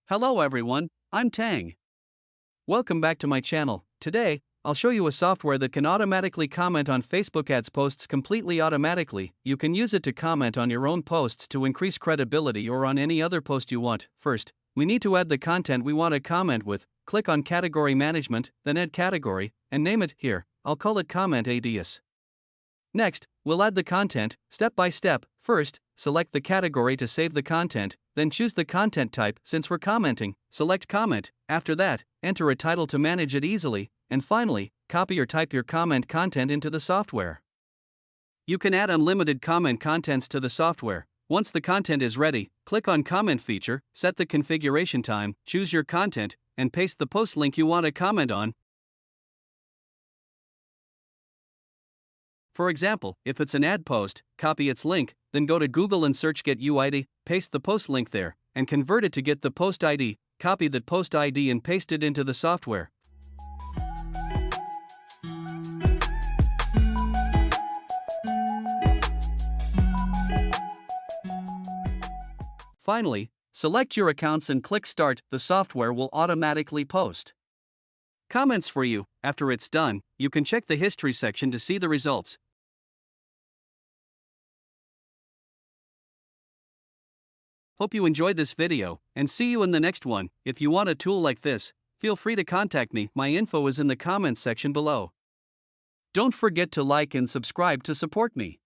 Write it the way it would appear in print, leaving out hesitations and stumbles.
Hello everyone, I'm Tang. Welcome back to my channel. Today, I'll show you a software that can automatically comment on Facebook ads posts completely automatically. You can use it to comment on your own posts to increase credibility or on any other post you want. First, we need to add the content we want to comment with. Click on Category Management, then Add Category, and name it here. I'll call it Comment Ads. Next, we'll add the content, step by step. First, select the category to save the content, then choose the content type. Since we're commenting, select Comment. After that, enter a title to manage it easily, and finally, copy or type your comment content into the software. You can add unlimited comment contents to the software. Once the content is ready, click on Comment feature, set the configuration time, choose your content, and paste the post link you want to comment on. For example, if it's an ad post, copy its link, then go to Google and search Get UID, paste the post link there, and convert it to Get the Post ID. Copy that post ID and paste it into the software. Finally, select your accounts and click Start. The software will automatically post comments for you. After it's done, you can check the history section to see the results. Hope you enjoyed this video, and see you in the next one. If you want a tool like this, feel free to contact me. My info is in the comments section below. Don't forget to like and subscribe to support me.